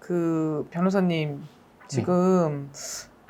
그 변호사님 네. 지금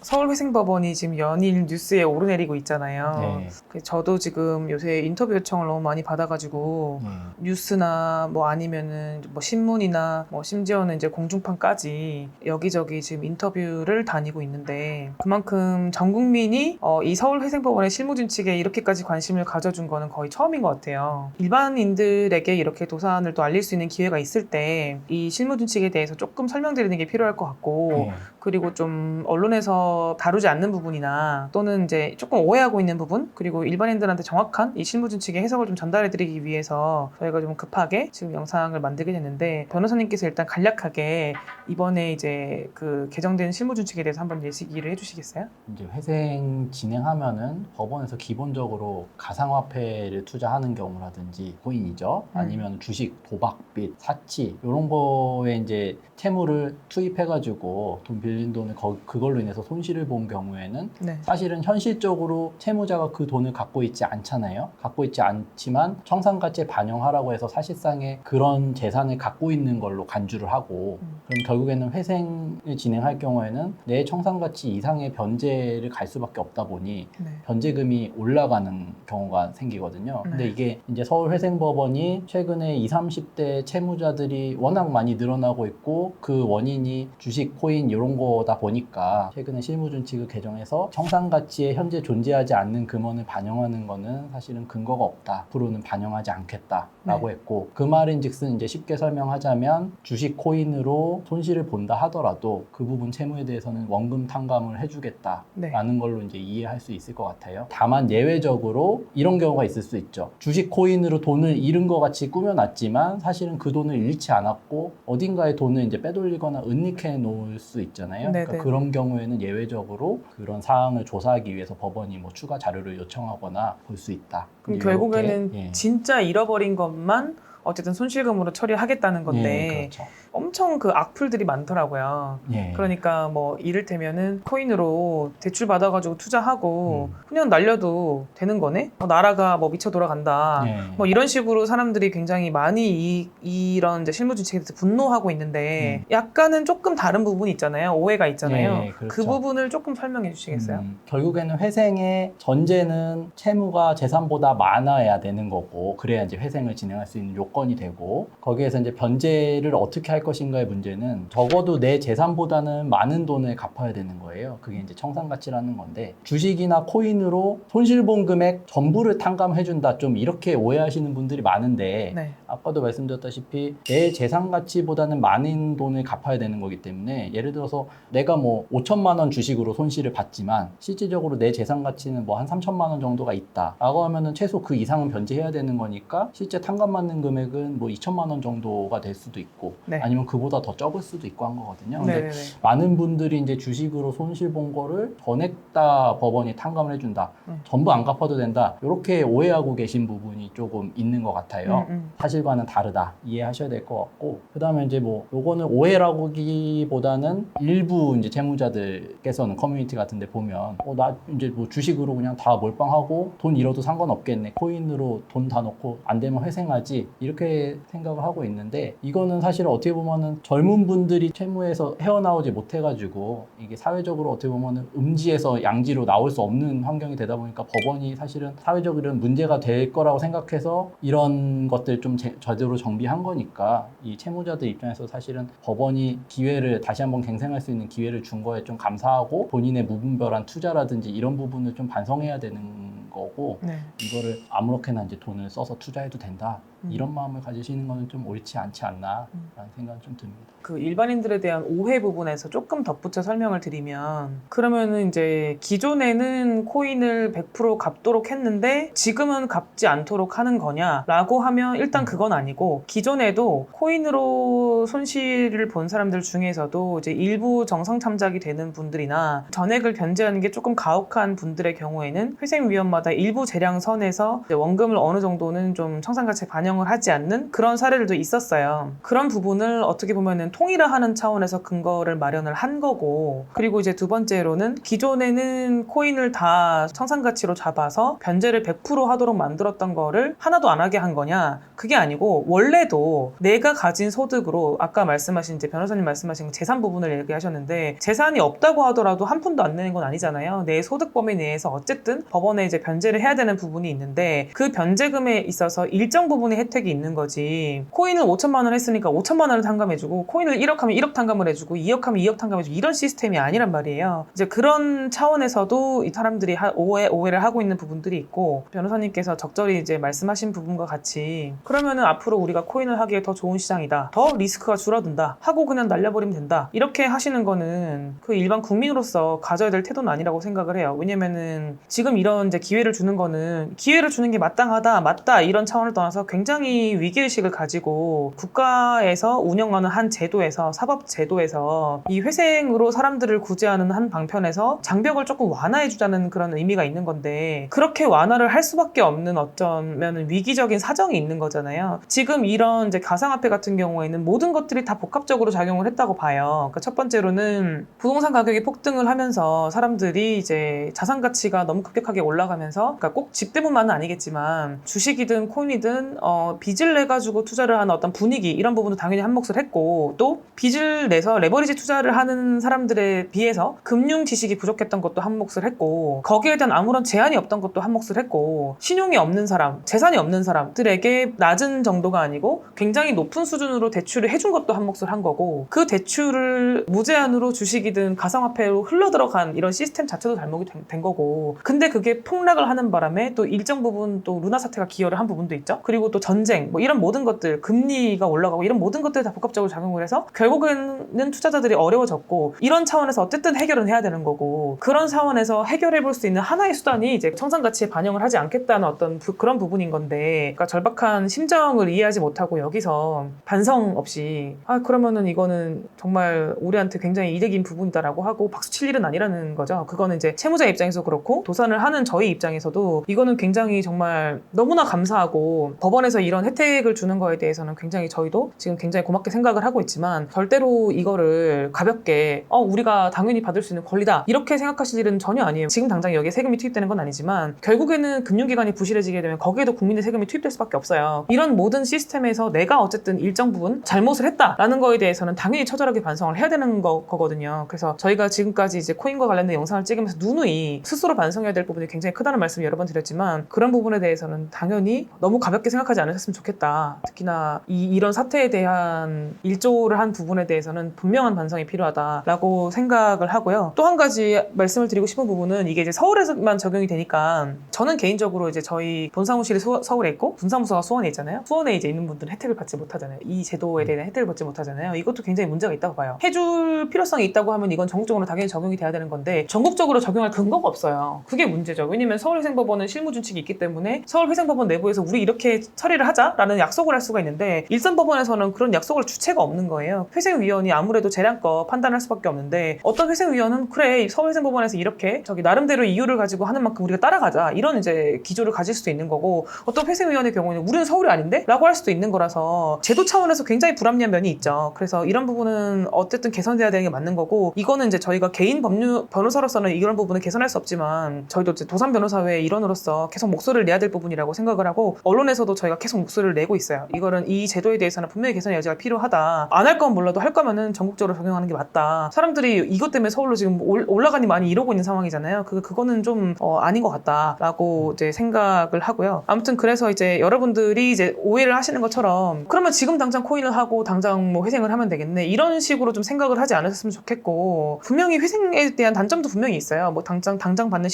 서울회생법원이 지금 연일 뉴스에 오르내리고 있잖아요. 네. 저도 지금 요새 인터뷰 요청을 너무 많이 받아가지고 네. 뉴스나 뭐 아니면은 뭐 신문이나 뭐 심지어는 이제 공중파까지 여기저기 지금 인터뷰를 다니고 있는데 그만큼 전 국민이 이 서울회생법원의 실무준칙에 이렇게까지 관심을 가져준 거는 거의 처음인 것 같아요. 일반인들에게 이렇게 도산을 또 알릴 수 있는 기회가 있을 때 이 실무준칙에 대해서 조금 설명드리는 게 필요할 것 같고 네. 그리고 좀 언론에서 다루지 않는 부분이나 또는 이제 조금 오해하고 있는 부분 그리고 일반인들한테 정확한 이 실무준칙의 해석을 좀 전달해드리기 위해서 저희가 좀 급하게 지금 영상을 만들게 됐는데 변호사님께서 일단 간략하게 이번에 이제 그 개정된 실무준칙에 대해서 한번 예시기를 해주시겠어요? 이제 회생 진행하면은 법원에서 기본적으로 가상화폐를 투자하는 경우라든지 코인이죠. 아니면 주식, 도박빚, 사치 이런 거에 이제 채무를 투입해가지고 돈 빌린 돈을 그걸로 인해서 손실을 본 경우에는 네. 사실은 현실적으로 채무자가 그 돈을 갖고 있지 않잖아요. 갖고 있지 않지만 청산가치에 반영하라고 해서 사실상의 그런 재산을 갖고 있는 걸로 간주를 하고 그럼 결국에는 회생을 진행할 경우에는 내 청산가치 이상의 변제를 갈 수밖에 없다 보니 네. 변제금이 올라가는 경우가 생기거든요. 근데 이게 이제 서울회생법원이 최근에 20, 30대 채무자들이 워낙 많이 늘어나고 있고 그 원인이 주식, 코인 이런 거다 보니까 최근에 실무준칙을 개정해서 청산가치에 현재 존재하지 않는 금원을 반영하는 거는 사실은 근거가 없다. 앞으로는 반영하지 않겠다라고 했고 그 말인즉슨 이제 쉽게 설명하자면 주식, 코인으로 손실을 본다 하더라도 그 부분 채무에 대해서는 원금 탕감을 해주겠다라는 걸로 이제 이해할 수 있을 것 같아요. 다만 예외적으로 이런 경우가 있을 수 있죠. 주식, 코인으로 돈을 잃은 것 같이 꾸며놨지만 사실은 그 돈을 잃지 않았고 어딘가에 돈을 이제 빼돌리거나 은닉해 놓을 수 있잖아요. 그러니까 그런 경우에는 예외적으로 그런 사항을 조사하기 위해서 법원이 뭐 추가 자료를 요청하거나 볼 수 있다. 그럼 결국에는 진짜 잃어버린 것만 어쨌든 손실금으로 처리하겠다는 건데 그렇죠. 엄청 그 악플들이 많더라고요. 그러니까 뭐 이를테면은 코인으로 대출 받아가지고 투자하고 그냥 날려도 되는 거네? 나라가 뭐 미쳐 돌아간다. 뭐 이런 식으로 사람들이 굉장히 많이 이런 이제 실무준칙에 대해서 분노하고 있는데 약간은 조금 다른 부분이 있잖아요. 오해가 있잖아요. 그렇죠. 그 부분을 조금 설명해 주시겠어요? 결국에는 회생의 전제는 채무가 재산보다 많아야 되는 거고 그래야 이제 회생을 진행할 수 있는 요건이 되고 거기에서 이제 변제를 어떻게 할 것인가의 문제는 적어도 내 재산보다는 많은 돈을 갚아야 되는 거예요. 그게 이제 청산가치라는 건데 주식이나 코인으로 손실본 금액 전부를 탕감해준다 좀 이렇게 오해하시는 분들이 많은데 아까도 말씀드렸다시피 내 재산가치보다는 많은 돈을 갚아야 되는 거기 때문에 예를 들어서 내가 뭐 5천만 원 주식으로 손실을 봤지만 실질적으로 내 재산가치는 뭐 한 3천만 원 정도가 있다 라고 하면은 최소 그 이상은 변제해야 되는 거니까 실제 탕감받는 금액은 뭐 2천만 원 정도가 될 수도 있고 아니면 그보다 더 적을 수도 있고 한 거거든요. 근데 많은 분들이 이제 주식으로 손실 본 거를 전액 다 법원이 탕감을 해준다. 전부 안 갚아도 된다. 이렇게 오해하고 계신 부분이 조금 있는 것 같아요. 사실과는 다르다. 이해하셔야 될 것 같고 그 다음에 이제 뭐 요거는 오해라기보다는 일부 이제 채무자들께서는 커뮤니티 같은 데 보면 나 이제 뭐 주식으로 그냥 다 몰빵하고 돈 잃어도 상관없겠네. 코인으로 돈 다 넣고 안 되면 회생하지. 이렇게 생각을 하고 있는데 이거는 사실 어떻게 보면은 젊은 분들이 채무에서 헤어나오지 못해가지고 이게 사회적으로 어떻게 보면은 음지에서 양지로 나올 수 없는 환경이 되다 보니까 법원이 사실은 사회적으로 문제가 될 거라고 생각해서 이런 것들 좀 제대로 정비한 거니까 이 채무자들 입장에서 사실은 법원이 기회를 다시 한번 갱생할 수 있는 기회를 준 거에 좀 감사하고 본인의 무분별한 투자라든지 이런 부분을 좀 반성해야 되는 거고 이거를 아무렇게나 이제 돈을 써서 투자해도 된다 이런 마음을 가지시는 거는 좀 옳지 않지 않나 라는 생각이 좀 듭니다. 그 일반인들에 대한 오해 부분에서 조금 덧붙여 설명을 드리면 그러면은 이제 기존에는 코인을 100% 갚도록 했는데 지금은 갚지 않도록 하는 거냐라고 하면 일단 그건 아니고 기존에도 코인으로 손실을 본 사람들 중에서도 이제 일부 정상 참작이 되는 분들이나 전액을 변제하는 게 조금 가혹한 분들의 경우에는 회생 위험마다 일부 재량 선에서 원금을 어느 정도는 좀 청산가치에 반영 반영을 하지 않는 그런 사례들도 있었어요. 그런 부분을 어떻게 보면은 통일화하는 차원에서 근거를 마련을 한 거고, 그리고 이제 두 번째로는 기존에는 코인을 다 청산가치로 잡아서 변제를 100% 하도록 만들었던 거를 하나도 안 하게 한 거냐? 그게 아니고 원래도 내가 가진 소득으로 아까 말씀하신 이제 변호사님 말씀하신 재산 부분을 얘기하셨는데, 재산이 없다고 하더라도 한 푼도 안 내는 건 아니잖아요. 내 소득 범위 내에서 어쨌든 법원에 이제 변제를 해야 되는 부분이 있는데, 그 변제금에 있어서 일정 부분의 혜택이 있는 거지. 코인을 5천만 원 했으니까 5천만 원을 탕감해주고, 코인을 1억 하면 1억 탕감을 해주고, 2억 하면 2억 탕감해주고, 이런 시스템이 아니란 말이에요. 이제 그런 차원에서도 이 사람들이 오해를 하고 있는 부분들이 있고, 변호사님께서 적절히 이제 말씀하신 부분과 같이 그러면은 앞으로 우리가 코인을 하기에 더 좋은 시장이다, 더 리스크가 줄어든다 하고 그냥 날려버리면 된다, 이렇게 하시는 거는 그 일반 국민으로서 가져야 될 태도는 아니라고 생각을 해요. 왜냐면은 지금 이런 이제 기회를 주는 거는, 기회를 주는 게 마땅하다, 맞다 이런 차원을 떠나서 굉장히 위기의식을 가지고 국가에서 운영하는 한 제도에서, 사법 제도에서 이 회생으로 사람들을 구제하는 한 방편에서 장벽을 조금 완화해주자는 그런 의미가 있는 건데, 그렇게 완화를 할 수밖에 없는 어쩌면 위기적인 사정이 있는 거잖아요. 지금 이런 이제 가상화폐 같은 경우에는 모든 것들이 다 복합적으로 작용을 했다고 봐요. 그러니까 첫 번째로는 부동산 가격이 폭등을 하면서 사람들이 이제 자산 가치가 너무 급격하게 올라가면서, 그러니까 꼭 집 때문만은 아니겠지만 주식이든 코인이든 빚을 내 가지고 투자를 하는 어떤 분위기, 이런 부분도 당연히 한몫을 했고, 또 빚을 내서 레버리지 투자를 하는 사람들에 비해서 금융 지식이 부족했던 것도 한몫을 했고, 거기에 대한 아무런 제한이 없던 것도 한몫을 했고, 신용이 없는 사람, 재산이 없는 사람들에게 낮은 정도가 아니고 굉장히 높은 수준으로 대출을 해준 것도 한몫을 한 거고, 그 대출을 무제한으로 주식이든 가상화폐로 흘러들어간 이런 시스템 자체도 잘못이 된 거고, 근데 그게 폭락을 하는 바람에 또 일정 부분 또 루나 사태가 기여를 한 부분도 있죠. 그리고 또 전쟁, 뭐 이런 모든 것들, 금리가 올라가고 이런 모든 것들이 다 복합적으로 작용을 해서 결국에는 투자자들이 어려워졌고, 이런 차원에서 어쨌든 해결은 해야 되는 거고, 그런 차원에서 해결해 볼 수 있는 하나의 수단이 이제 청산가치에 반영을 하지 않겠다는 어떤 그런 부분인 건데, 그러니까 절박한 심정을 이해하지 못하고 여기서 반성 없이 그러면은 이거는 정말 우리한테 굉장히 이득인 부분이다라고 하고 박수 칠 일은 아니라는 거죠. 그거는 이제 채무자 입장에서 그렇고, 도산을 하는 저희 입장에서도 이거는 굉장히 정말 너무나 감사하고, 법원에서 이런 혜택을 주는 거에 대해서는 굉장히 저희도 지금 굉장히 고맙게 생각을 하고 있지만, 절대로 이거를 가볍게 우리가 당연히 받을 수 있는 권리다 이렇게 생각하실 일은 전혀 아니에요. 지금 당장 여기에 세금이 투입되는 건 아니지만 결국에는 금융기관이 부실해지게 되면 거기에도 국민의 세금이 투입될 수밖에 없어요. 이런 모든 시스템에서 내가 어쨌든 일정 부분 잘못을 했다라는 거에 대해서는 당연히 처절하게 반성을 해야 되는 거거든요. 그래서 저희가 지금까지 이제 코인과 관련된 영상을 찍으면서 누누이 스스로 반성해야 될 부분이 굉장히 크다는 말씀을 여러 번 드렸지만, 그런 부분에 대해서는 당연히 너무 가볍게 생각하지 않으셨으면 좋겠다. 특히나 이런 사태에 대한 일조를 한 부분에 대해서는 분명한 반성이 필요하다라고 생각을 하고요. 또 한 가지 말씀을 드리고 싶은 부분은, 이게 이제 서울에서만 적용이 되니까 저는 개인적으로 이제 저희 본사무실이 서울에 있고 분사무소가 수원에 있잖아요. 수원에 이제 있는 분들은 혜택을 받지 못하잖아요. 이 제도에 대한 혜택을 받지 못하잖아요. 이것도 굉장히 문제가 있다고 봐요. 해줄 필요성이 있다고 하면 이건 전국적으로 당연히 적용이 돼야 되는 건데, 전국적으로 적용할 근거가 없어요. 그게 문제죠. 왜냐면 서울회생법원은 실무준칙이 있기 때문에 서울회생법원 내부에서 우리 이렇게 처리를 하자라는 약속을 할 수가 있는데, 일선법원에서는 그런 약속을 주체가 없는 거예요. 회생위원이 아무래도 재량껏 판단할 수밖에 없는데, 어떤 회생위원은 그래 서울회생법원에서 이렇게 나름대로 이유를 가지고 하는 만큼 우리가 따라가자, 이런 이제 기조를 가질 수도 있는 거고, 어떤 회생위원의 경우에는 우리는 서울이 아닌데? 라고 할 수도 있는 거라서 제도 차원에서 굉장히 불합리한 면이 있죠. 그래서 이런 부분은 어쨌든 개선돼야 되는 게 맞는 거고, 이거는 이제 저희가 개인 변호사로서는 이런 부분을 개선할 수 없지만, 저희도 이제 도산 변호사회의 일원으로서 계속 목소리를 내야 될 부분이라고 생각을 하고, 언론에서도 저희가 계속 목소리를 내고 있어요. 이거는 이 제도에 대해서는 분명히 개선의 여지가 필요하다. 안 할 건 몰라도 할 거면은 전국적으로 적용하는 게 맞다. 사람들이 이것 때문에 서울로 지금 올라가니 많이 이러고 있는 상황이잖아요. 그거는 좀 아닌 것 같다라고 이제 생각을 하고요. 아무튼 그래서 이제 여러분들이 이제 오해를 하시는 것처럼, 그러면 지금 당장 코인을 하고 당장 뭐 회생을 하면 되겠네, 이런 식으로 좀 생각을 하지 않으셨으면 좋겠고, 분명히 회생에 대한 단점도 분명히 있어요. 뭐 당장 받는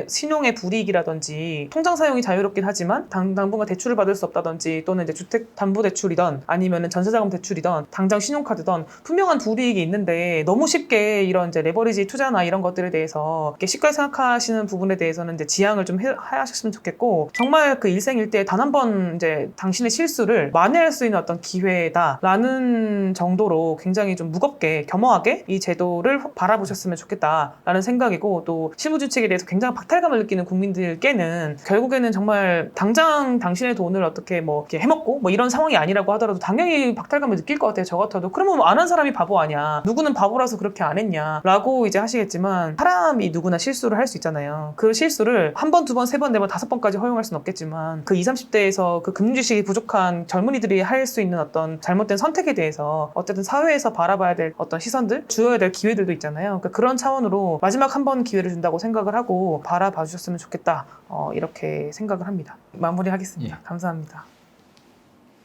신용의 불이익이라든지, 통장 사용이 자유롭긴 하지만 당분간 대출을 받을 수 없다든지, 또는 이제 주택담보대출이던 아니면은 전세자금 대출이던 당장 신용카드던 분명한 불이익이 있는데, 너무 쉽게 이런 이제 레버리지 투자나 이런 것들에 대해서 이렇게 쉽게 생각하시는 부분에 대해서는 이제 지양을 좀 하셨으면 좋겠고, 정말 그 일생일대에 단 한 번 이제 당신의 실수를 만회할 수 있는 어떤 기회다라는 정도로 굉장히 좀 무겁게 겸허하게 이 제도를 바라보셨으면 좋겠다라는 생각이고, 또 실무준칙에 대해서 굉장히 박탈감을 느끼는 국민들께는 결국에는 정말 당장 당신의 돈을 어떻게 뭐 이렇게 해먹고 뭐 이런 상황이 아니라고 하더라도 당연히 박탈감을 느낄 것 같아요. 저 같아도. 그러면 뭐 안 한 사람이 바보 아니야. 누구는 바보라서 그렇게 안 했냐. 라고 이제 하시겠지만 사람이 누구나 실수를 할 수 있잖아요. 그 실수를 한 번, 두 번, 세 번, 네 번, 다섯 번까지 허용할 수는 없겠지만 그 20, 30대에서 그 금융지식이 부족한 젊은이들이 할 수 있는 어떤 잘못된 선택에 대해서 어쨌든 사회에서 바라봐야 될 어떤 시선들, 주어야 될 기회들도 있잖아요. 그러니까 그런 차원으로 마지막 한 번 기회를 준다고 생각을 하고 바라봐 주셨으면 좋겠다. 이렇게 생각을 합니다. 마무리하겠습니다. 예. 감사합니다.